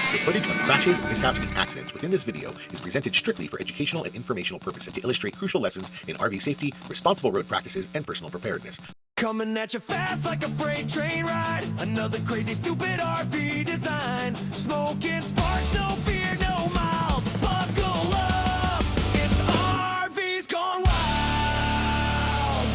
The footage of crashes, mishaps, and accidents within this video is presented strictly for educational and informational purposes to illustrate crucial lessons in RV safety, responsible road practices, and personal preparedness. Coming at you fast like a freight train ride. Another crazy, stupid RV design. Smoking sparks, no fear, no mild. Buckle up, it's RVs Gone Wild.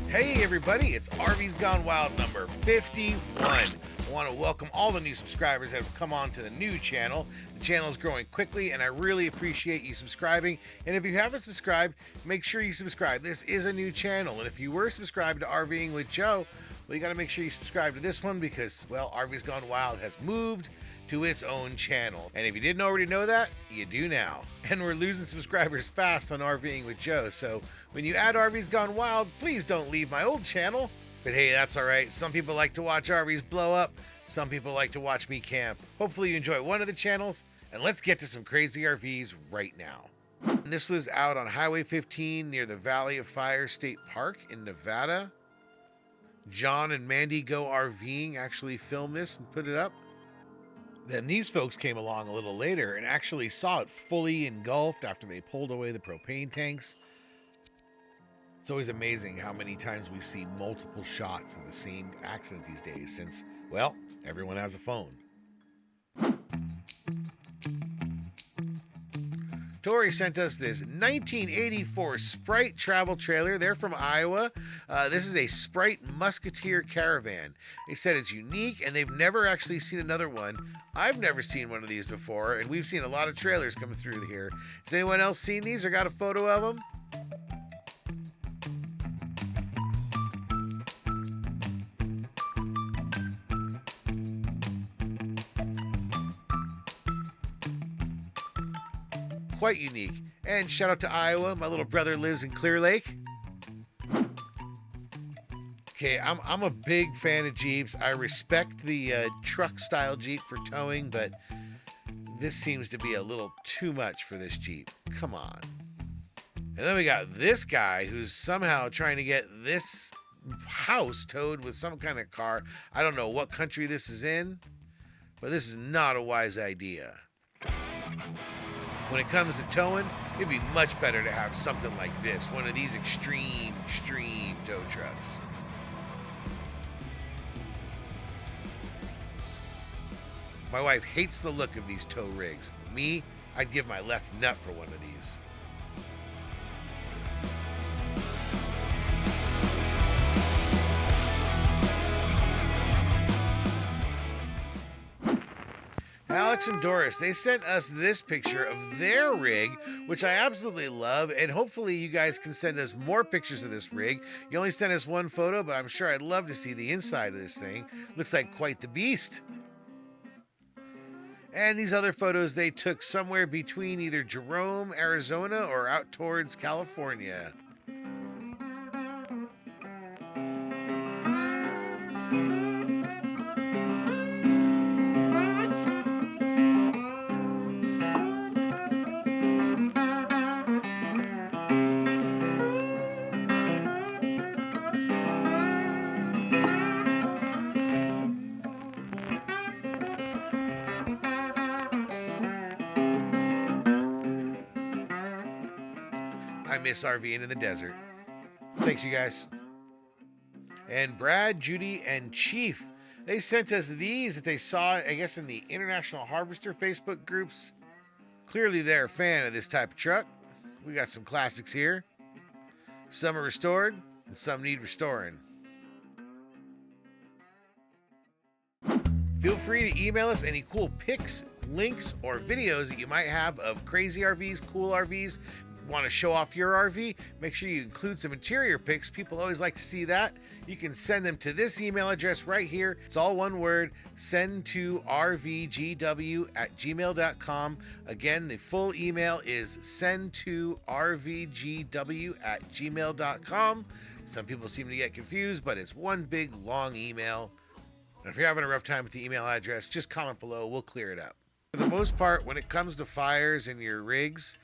Hey everybody, it's RVs Gone Wild number 51. I want to welcome all the new subscribers that have come on to the new channel. The channel is growing quickly and I really appreciate you subscribing. And if you haven't subscribed, make sure you subscribe. This is a new channel. And if you were subscribed to RVing with Joe, well, you got to make sure you subscribe to this one because, well, RVs Gone Wild has moved to its own channel. And if you didn't already know that, you do now. And we're losing subscribers fast on RVing with Joe. So when you add RVs Gone Wild, please don't leave my old channel. But hey, that's all right. Some people like to watch RVs blow up. Some people like to watch me camp. Hopefully you enjoy one of the channels, and let's get to some crazy RVs right now. And this was out on Highway 15 near the Valley of Fire State Park in Nevada. John and Mandy Go RVing actually filmed this and put it up. Then these folks came along a little later and actually saw it fully engulfed after they pulled away the propane tanks. It's always amazing how many times we see multiple shots of the same accident these days since, well, everyone has a phone. Tori sent us this 1984 Sprite travel trailer. They're from Iowa. This is a Sprite Musketeer caravan. They said it's unique and they've never actually seen another one. I've never seen one of these before, and we've seen a lot of trailers come through here. Has anyone else seen these or got a photo of them? Quite unique. And shout out to Iowa. My little brother lives in Clear Lake. Okay, I'm a big fan of Jeeps. I respect the truck style Jeep for towing, but this seems to be a little too much for this Jeep. Come on. And then we got this guy who's somehow trying to get this house towed with some kind of car. I don't know what country this is in, but this is not a wise idea. When it comes to towing, it'd be much better to have something like this, one of these extreme tow trucks. My wife hates the look of these tow rigs. Me, I'd give my left nut for one of these. Alex and Doris, they sent us this picture of their rig, which I absolutely love, and hopefully you guys can send us more pictures of this rig. You only sent us one photo, but I'm sure I'd love to see the inside of this thing. Looks like quite the beast. And these other photos they took somewhere between either Jerome, Arizona, or out towards California. I miss RVing in the desert. Thanks, you guys. And Brad, Judy, and Chief, they sent us these that they saw, I guess, in the International Harvester Facebook groups. Clearly, they're a fan of this type of truck. We got some classics here. Some are restored, and some need restoring. Feel free to email us any cool pics, links, or videos that you might have of crazy RVs, cool RVs. Want to show off your RV? Make sure you include some interior pics. People always like to see that. You can send them to this email address right here. It's all one word. Send to rvgw@gmail.com. Again, the full email is send to rvgw@gmail.com. Some people seem to get confused, but it's one big long email. And if you're having a rough time with the email address, just comment below. We'll clear it up. For the most part, when it comes to fires in your rigs,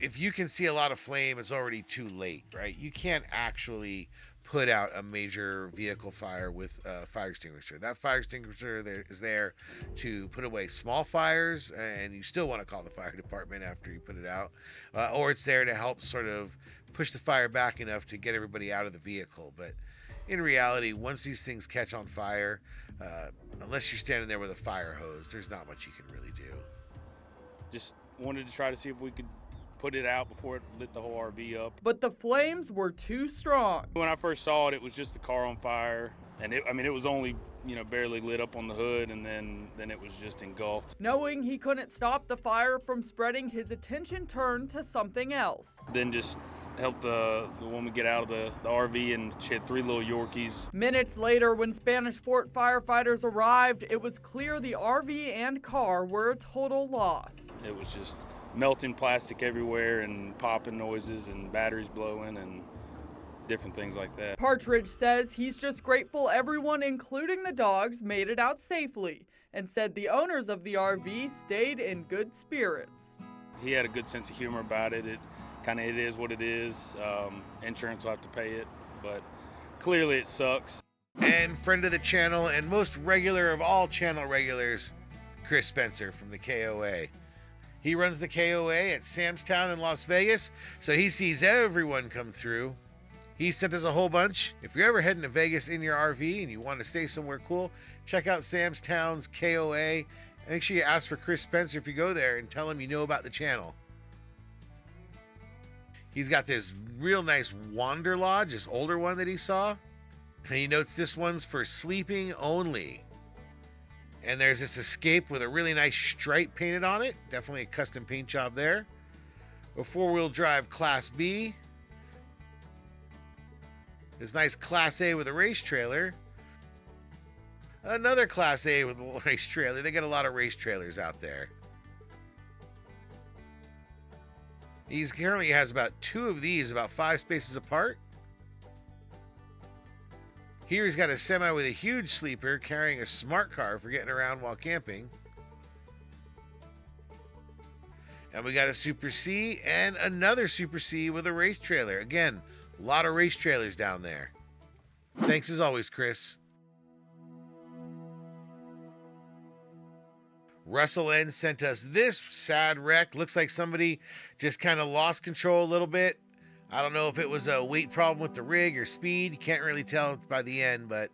if you can see a lot of flame, it's already too late, right? You can't actually put out a major vehicle fire with a fire extinguisher. That fire extinguisher is there to put away small fires, and you still want to call the fire department after you put it out, or it's there to help sort of push the fire back enough to get everybody out of the vehicle. But in reality, once these things catch on fire, unless you're standing there with a fire hose, there's not much you can really do. Just wanted to try to see if we could put it out before it lit the whole RV up. But the flames were too strong. When I first saw it, it was just the car on fire. And it was only, barely lit up on the hood, and then it was just engulfed. Knowing he couldn't stop the fire from spreading, his attention turned to something else. Then just helped the woman get out of the RV, and she had 3 little Yorkies. Minutes later, when Spanish Fort firefighters arrived, it was clear the RV and car were a total loss. It was just melting plastic everywhere and popping noises and batteries blowing and different things like that. Partridge says he's just grateful everyone, including the dogs, made it out safely, and said the owners of the RV stayed in good spirits. He had a good sense of humor about it. It is what it is. Insurance will have to pay it, but clearly it sucks. And friend of the channel and most regular of all channel regulars, Chris Spencer from the KOA. He runs the KOA at Sam's Town in Las Vegas, so he sees everyone come through. He sent us a whole bunch. If you're ever heading to Vegas in your RV and you want to stay somewhere cool, check out Sam's Town's KOA. Make sure you ask for Chris Spencer if you go there and tell him you know about the channel. He's got this real nice Wander Lodge, this older one that he saw. And he notes this one's for sleeping only. And there's this Escape with a really nice stripe painted on it. Definitely a custom paint job there. A 4-wheel drive Class B. This nice Class A with a race trailer. Another Class A with a race trailer. They got a lot of race trailers out there. He currently has about 2 of these, about 5 spaces apart. Here he's got a semi with a huge sleeper carrying a smart car for getting around while camping. And we got a Super C and another Super C with a race trailer. Again, a lot of race trailers down there. Thanks as always, Chris. Russell N sent us this sad wreck. Looks like somebody just kind of lost control a little bit. I don't know if it was a weight problem with the rig or speed. You can't really tell by the end, but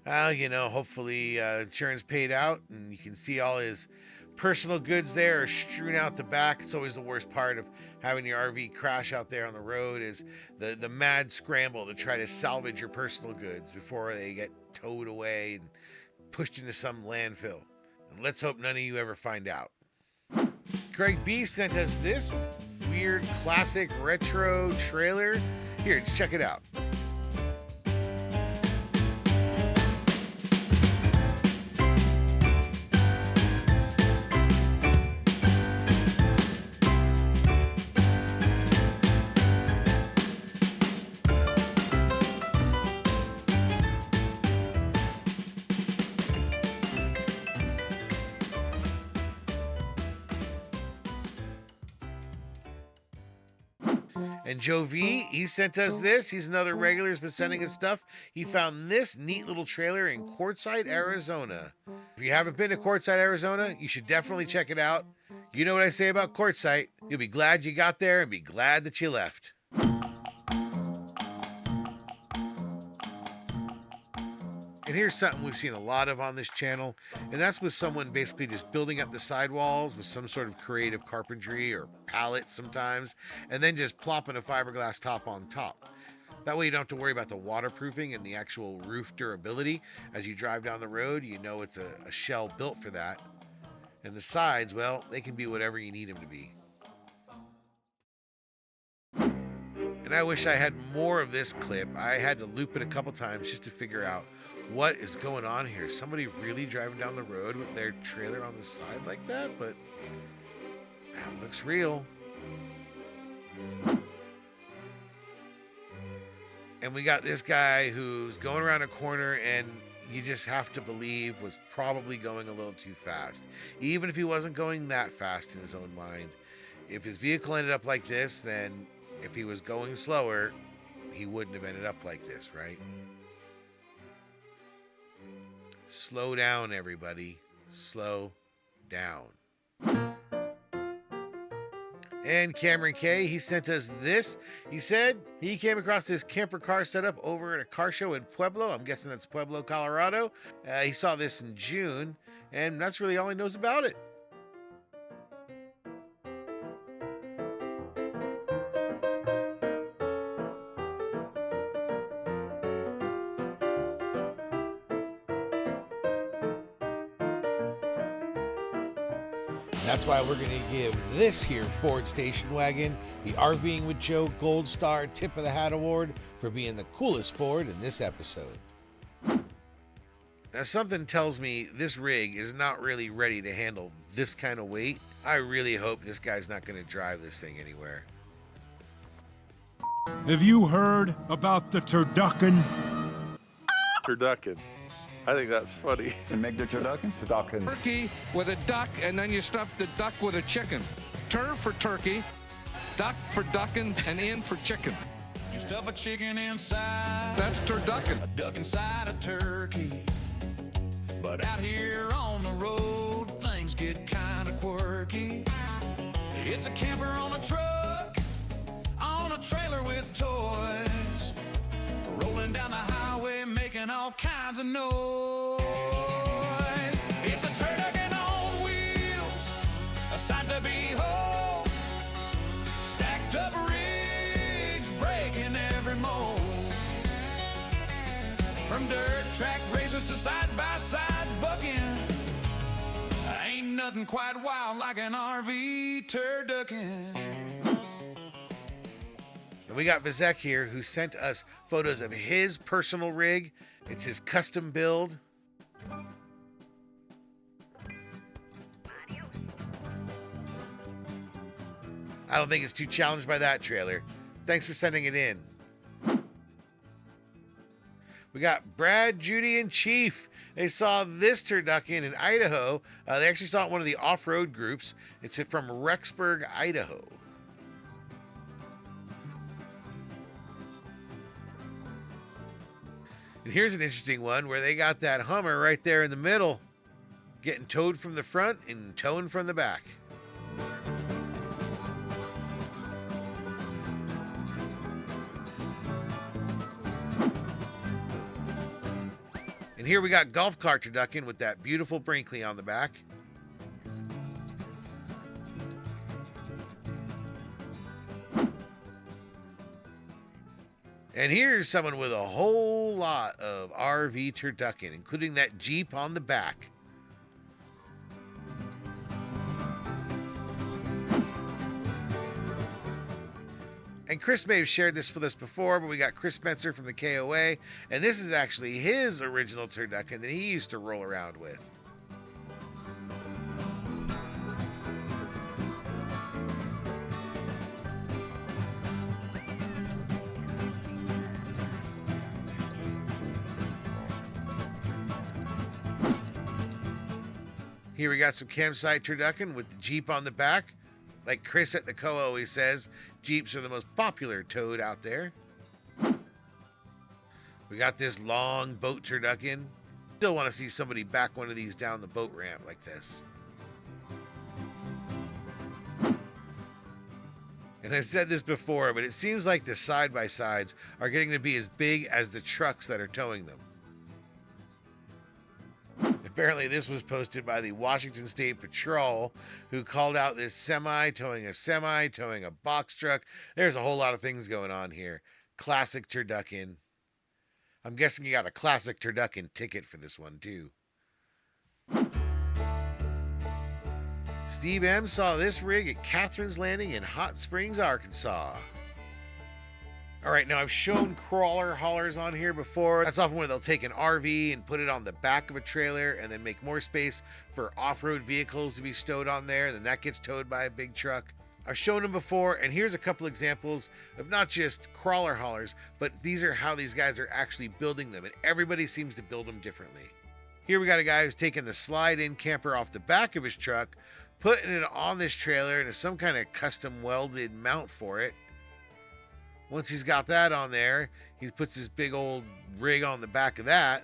hopefully insurance paid out, and you can see all his personal goods there are strewn out the back. It's always the worst part of having your RV crash out there on the road is the mad scramble to try to salvage your personal goods before they get towed away and pushed into some landfill. And let's hope none of you ever find out. Craig B sent us this weird classic retro trailer. Here, check it out. And Joe V, he sent us this. He's another regular who's been sending us stuff. He found this neat little trailer in Quartzsite, Arizona. If you haven't been to Quartzsite, Arizona, you should definitely check it out. You know what I say about Quartzsite. You'll be glad you got there and be glad that you left. And here's something we've seen a lot of on this channel, and that's with someone basically just building up the sidewalls with some sort of creative carpentry or pallets sometimes, and then just plopping a fiberglass top on top. That way you don't have to worry about the waterproofing and the actual roof durability. As you drive down the road, you know it's a shell built for that. And the sides, well, they can be whatever you need them to be. And I wish I had more of this clip. I had to loop it a couple times just to figure out what is going on here. Somebody really driving down the road with their trailer on the side like that? But that looks real. And we got this guy who's going around a corner and you just have to believe was probably going a little too fast. Even if he wasn't going that fast in his own mind. If his vehicle ended up like this, then if he was going slower, he wouldn't have ended up like this, right? Slow down, everybody. Slow down. And Cameron K, he sent us this. He said he came across this camper car setup over at a car show in Pueblo. I'm guessing that's Pueblo, Colorado. He saw this in June, and that's really all he knows about it. That's why we're going to give this here Ford station wagon the RVing with Joe Gold Star Tip of the Hat Award for being the coolest Ford in this episode. Now, something tells me this rig is not really ready to handle this kind of weight. I really hope this guy's not going to drive this thing anywhere. Have you heard about the turducken? Turducken. I think that's funny. And make the turducken? Turducken. Turkey with a duck, and then you stuff the duck with a chicken. Tur for turkey, duck for ducking, and in for chicken. You stuff a chicken inside, That's turducken. a duck inside a turkey. But out here on the road, things get kinda quirky. It's a camper on a truck, on a trailer with toys, rolling down the highway, making all kinds of noise. It's a turducken on wheels, a sight to behold. Stacked up rigs, breaking every mold. From dirt track racers to side-by-sides bucking, ain't nothing quite wild like an RV turducken. And we got Vizek here who sent us photos of his personal rig. It's his custom build. I don't think it's too challenged by that trailer. Thanks for sending it in. We got Brad, Judy, and Chief. They saw this turducken in Idaho. They actually saw it in one of the off-road groups. It's from Rexburg, Idaho. And here's an interesting one where they got that Hummer right there in the middle, getting towed from the front and towing from the back. And here we got golf cart turducken with that beautiful Brinkley on the back. And here's someone with a whole lot of RV turducken, including that Jeep on the back. And Chris may have shared this with us before, but we got Chris Spencer from the KOA, and this is actually his original turducken that he used to roll around with. Here we got some campsite turducken with the Jeep on the back. Like Chris at the Co always says, Jeeps are the most popular towed out there. We got this long boat turducken. Still want to see somebody back one of these down the boat ramp like this. And I've said this before, but it seems like the side-by-sides are getting to be as big as the trucks that are towing them. Apparently this was posted by the Washington State Patrol, who called out this semi towing a box truck. There's a whole lot of things going on here. Classic turducken. I'm guessing you got a classic turducken ticket for this one too. Steve M saw this rig at Catherine's Landing in Hot Springs, Arkansas. All right, now I've shown crawler haulers on here before. That's often where they'll take an RV and put it on the back of a trailer and then make more space for off-road vehicles to be stowed on there. And then that gets towed by a big truck. I've shown them before, and here's a couple examples of not just crawler haulers, but these are how these guys are actually building them. And everybody seems to build them differently. Here we got a guy who's taking the slide-in camper off the back of his truck, putting it on this trailer into some kind of custom welded mount for it. Once he's got that on there, he puts his big old rig on the back of that,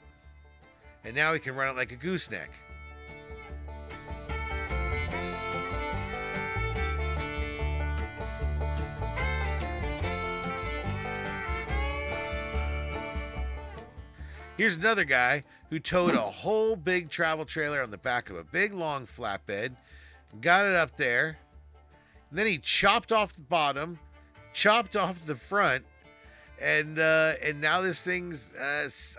and now he can run it like a gooseneck. Here's another guy who towed a whole big travel trailer on the back of a big long flatbed, got it up there, and then he chopped off the bottom, chopped off the front, and now this thing's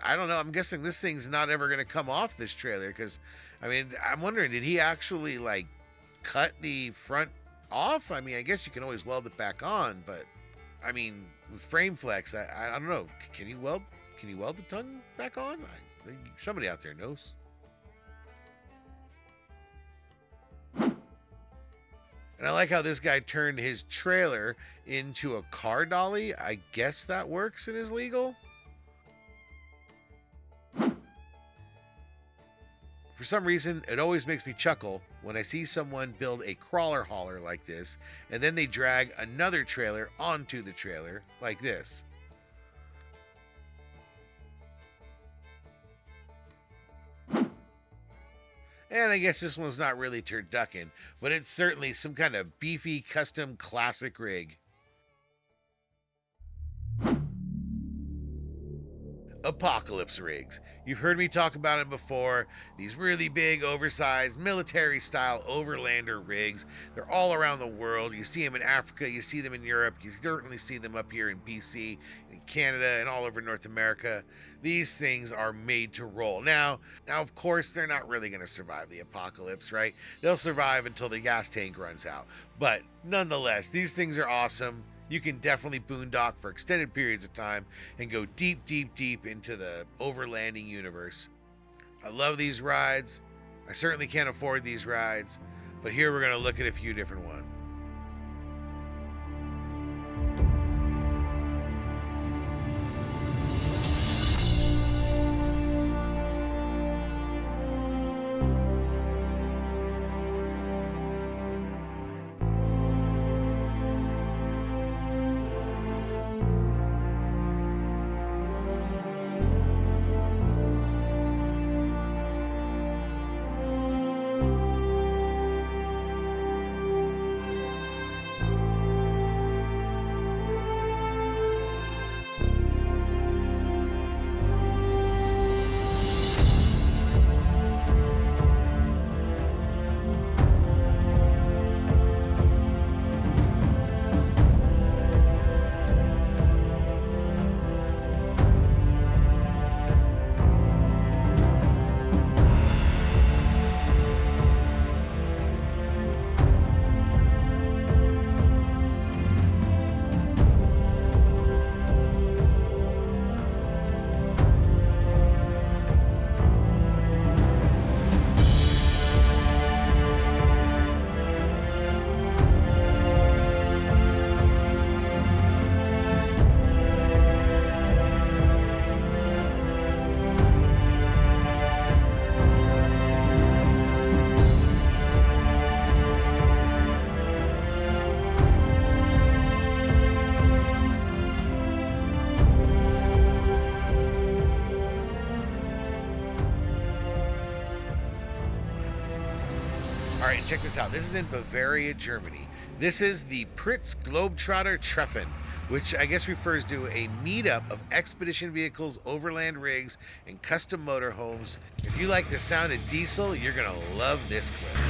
I don't know, I'm guessing this thing's not ever going to come off this trailer, because I mean, I'm wondering, did he actually like cut the front off? I mean, I guess you can always weld it back on, but I mean, with frame flex, I don't know, can you weld the tongue back on? Somebody out there knows. And I like how this guy turned his trailer into a car dolly. I guess that works and is legal. For some reason, it always makes me chuckle when I see someone build a crawler hauler like this, and then they drag another trailer onto the trailer like this. And I guess this one's not really turducken, but it's certainly some kind of beefy custom classic rig. Apocalypse rigs. You've heard me talk about them before. These really big, oversized, military-style overlander rigs. They're all around the world. You see them in Africa, you see them in Europe, you certainly see them up here in BC, in Canada, and all over North America. These things are made to roll. Now, of course, they're not really going to survive the apocalypse, right? They'll survive until the gas tank runs out. But nonetheless, these things are awesome. You can definitely boondock for extended periods of time and go deep, deep, deep into the overlanding universe. I love these rides. I certainly can't afford these rides, but here we're going to look at a few different ones. All right, check this out. This is in Bavaria, Germany. This is the Pritz Globetrotter Treffen, which I guess refers to a meetup of expedition vehicles, overland rigs, and custom motorhomes. If you like the sound of diesel, you're going to love this clip.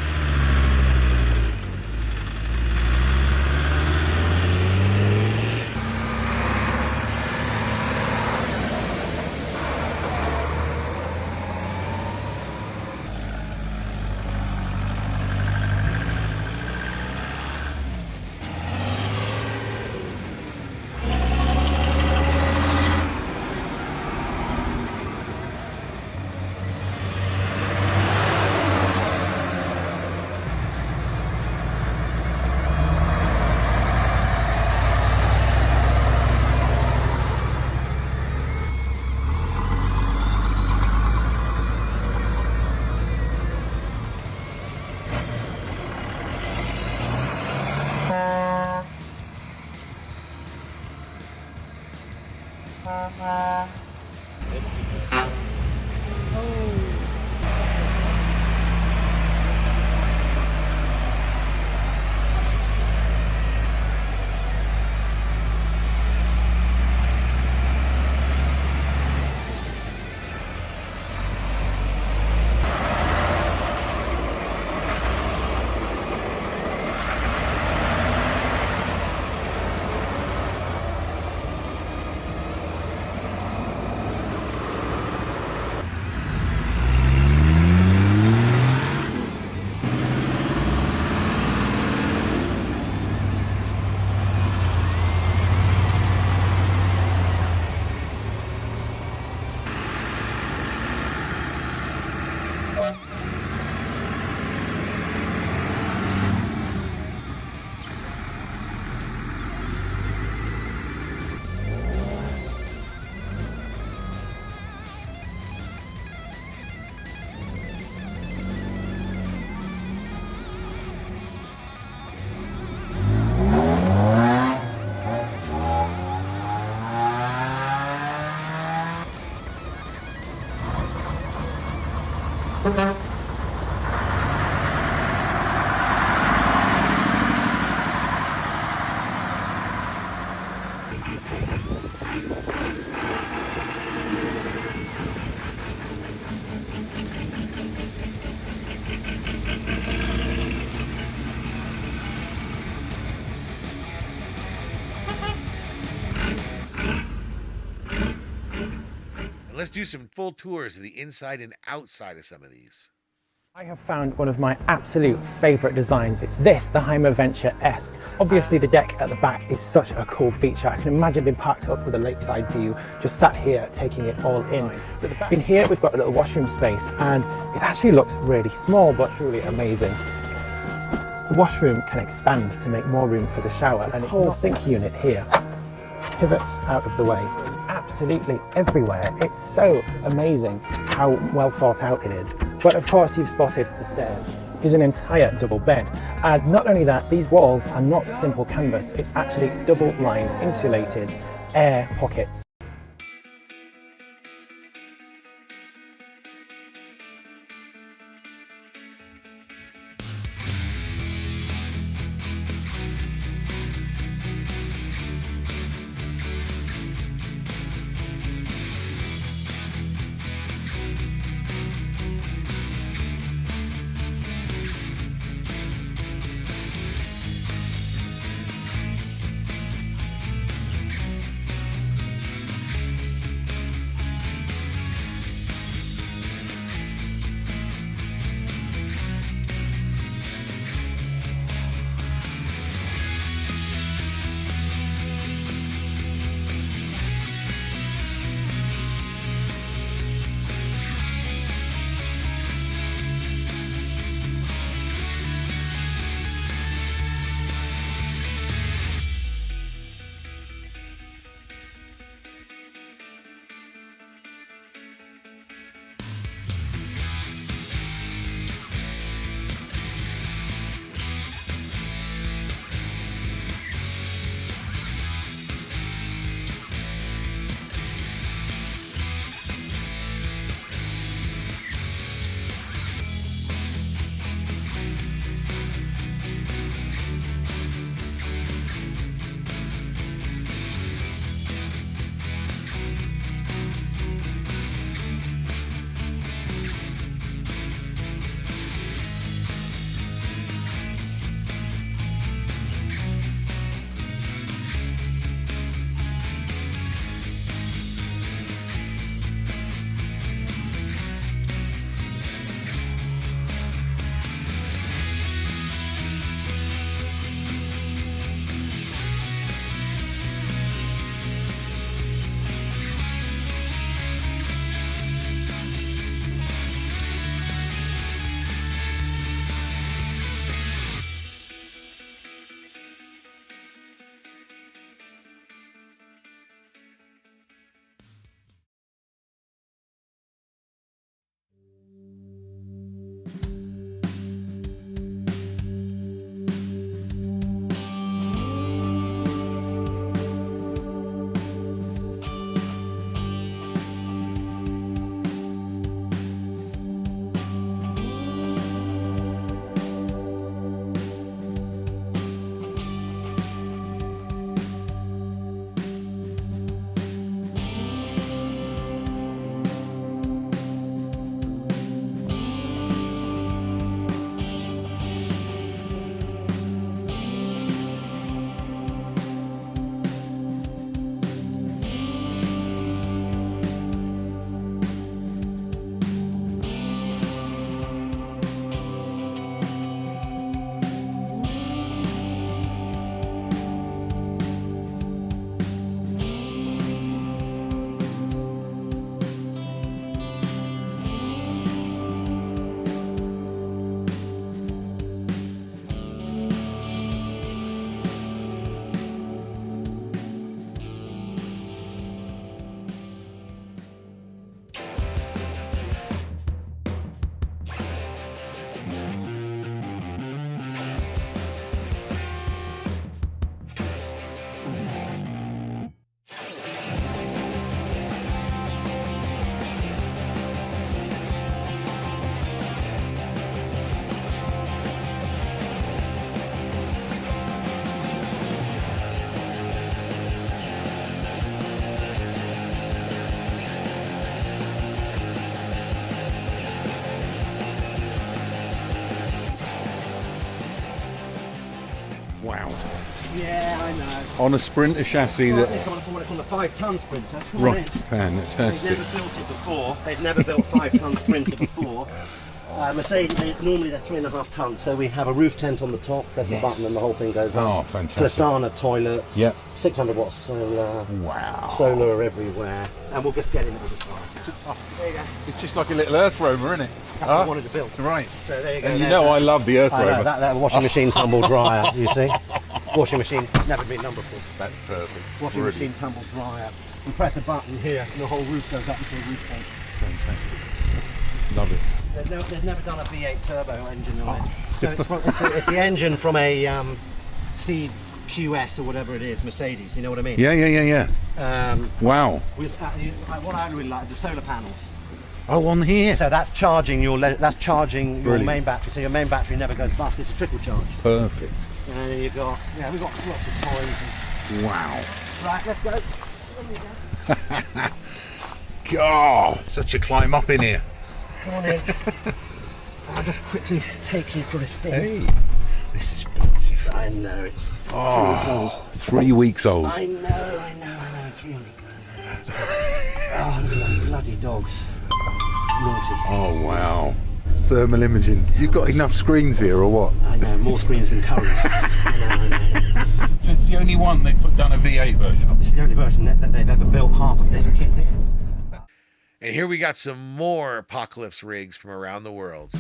Let's do some full tours of the inside and outside of some of these. I have found one of my absolute favourite designs. It's this, the Heimer Venture S. Obviously the deck at the back is such a cool feature. I can imagine being parked up with a lakeside view, just sat here taking it all in. In here we've got a little washroom space and it actually looks really small but truly amazing. The washroom can expand to make more room for the shower, and it's a whole sink unit here. Pivots out of the way. Absolutely everywhere. It's so amazing how well thought out it is. But of course you've spotted the stairs. Is an entire double bed, and not only that, these walls are not simple canvas, it's actually double lined insulated air pockets. Wow. Yeah, I know. On a Sprinter chassis that... It's on a 5-ton Sprinter. Right, They've fantastic. never built it before. They've never built 5-ton Sprinter before. Mercedes, normally they're 3.5 tons, so we have a roof tent on the top, press the button and the whole thing goes up. Oh, fantastic. Glasana toilets, Yep. 600 watts solar, Wow. solar everywhere, and we'll just get in it with the car. There you go. It's just like a little Earth Rover, isn't it? That's what I wanted to build. Right. So there you go. And you know I love the Earth I know, Rover. that washing machine tumble dryer, you see? Washing machine, never been done before. That's perfect. Washing Brilliant. machine tumble dryer. You press a button here and the whole roof goes up into a roof tank. Fantastic. Love it. They've never done a V8 turbo engine on it. So it's the engine from a CQS or whatever it is, Mercedes, you know what I mean? Yeah. Wow. With, what I really like, the solar panels. Oh, on here. So that's charging your main battery. So your main battery never goes bust. It's a trickle charge. Perfect. And then you've got, we've got lots of toys. Wow. Right, let's go. God, such a climb up in here. Come on in. I'll just quickly take you for a spin. Hey, this is beautiful. I know, it's 3 weeks old. 3 weeks old. I know, 300 grand. Oh, look at those bloody dogs. Naughty. Oh, wow. Thermal imaging. You've got enough screens here or what? I know, more screens than curries. I know. So it's the only one they've done a V8 version of? This is the only version that they've ever built half of this kit here. And here we got some more apocalypse rigs from around the world.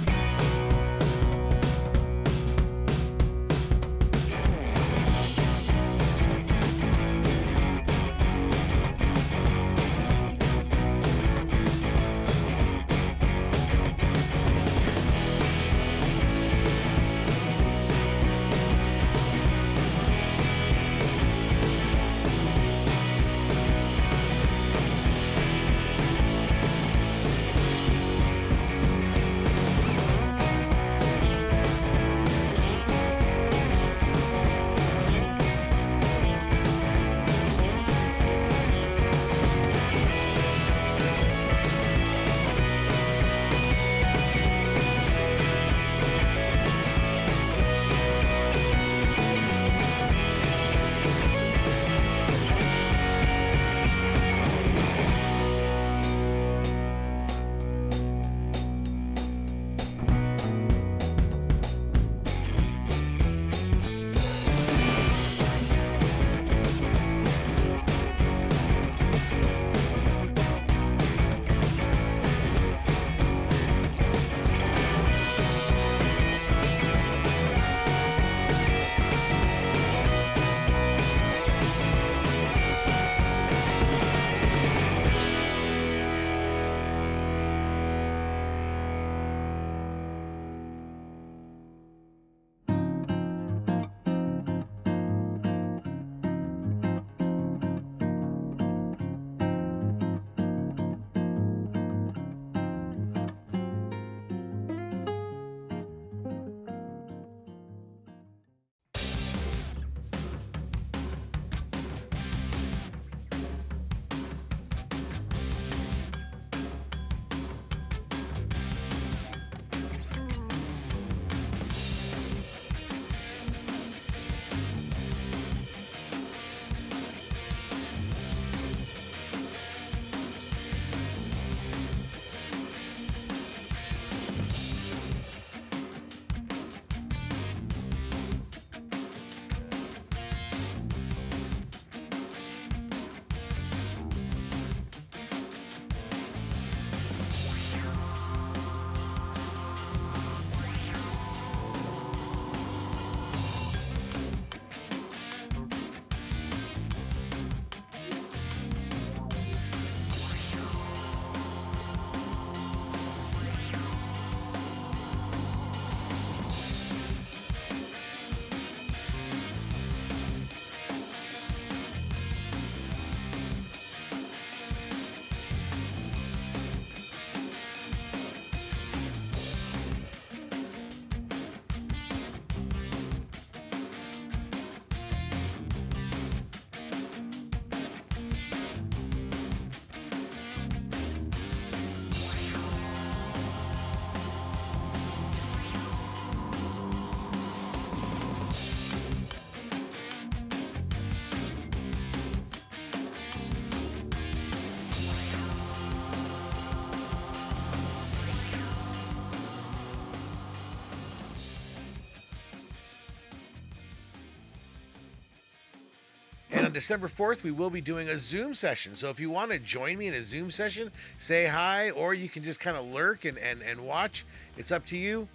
December 4th, we will be doing a Zoom session. So if you want to join me in a Zoom session, say hi, or you can just kind of lurk and watch. It's up to you.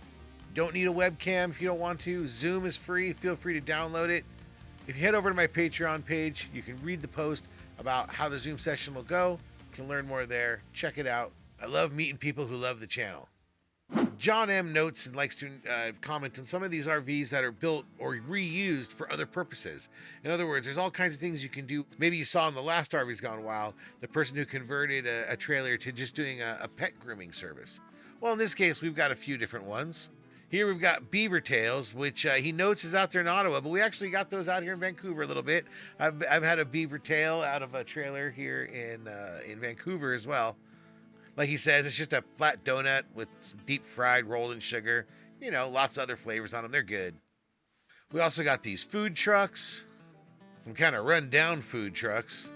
Don't need a webcam if you don't want to. Zoom is free. Feel free to download it. If you head over to my Patreon page, you can read the post about how the Zoom session will go. You can learn more there. Check it out. I love meeting people who love the channel. John M. notes and likes to comment on some of these RVs that are built or reused for other purposes. In other words, there's all kinds of things you can do. Maybe you saw in the last RVs Gone Wild, the person who converted a trailer to just doing a pet grooming service. Well, in this case, we've got a few different ones. Here we've got beaver tails, which he notes is out there in Ottawa, but we actually got those out here in Vancouver a little bit. I've had a beaver tail out of a trailer here in Vancouver as well. Like he says, it's just a flat donut with some deep fried rolled in sugar. You know, lots of other flavors on them. They're good. We also got these food trucks, some kind of run down food trucks.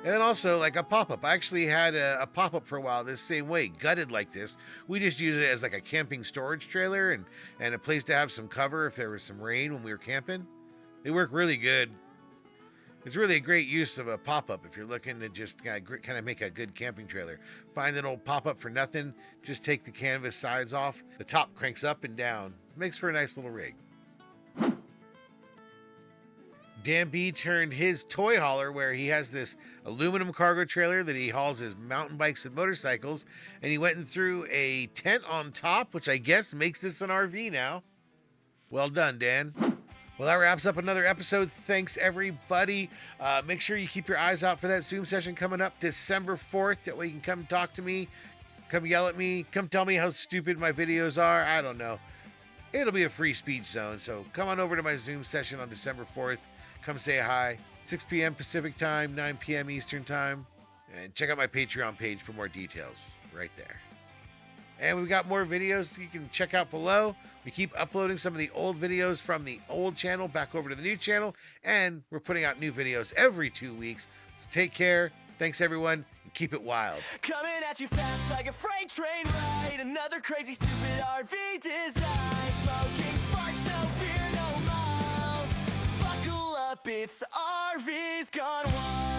And then also like a pop-up. I actually had a pop-up for a while this same way, gutted like this. We just use it as like a camping storage trailer and a place to have some cover if there was some rain when we were camping. They work really good. It's really a great use of a pop-up if you're looking to just kind of make a good camping trailer. Find an old pop-up for nothing. Just take the canvas sides off. The top cranks up and down. Makes for a nice little rig. Dan B turned his toy hauler where he has this aluminum cargo trailer that he hauls his mountain bikes and motorcycles, and he went and threw a tent on top, which I guess makes this an RV now. Well done, Dan. Well, that wraps up another episode. Thanks, everybody. Make sure you keep your eyes out for that Zoom session coming up December 4th. That way you can come talk to me, come yell at me, come tell me how stupid my videos are. I don't know. It'll be a free speech zone, so come on over to my Zoom session on December 4th. Come say hi. 6 p.m. Pacific time, 9 p.m. Eastern time. And check out my Patreon page for more details right there. And we've got more videos you can check out below. We keep uploading some of the old videos from the old channel back over to the new channel. And we're putting out new videos every 2 weeks. So take care. Thanks, everyone. And keep it wild. Coming at you fast like a freight train ride. Another crazy, stupid RV design. Smoking sparks, no fear, no miles. Buckle up, it's RVs Gone Wild.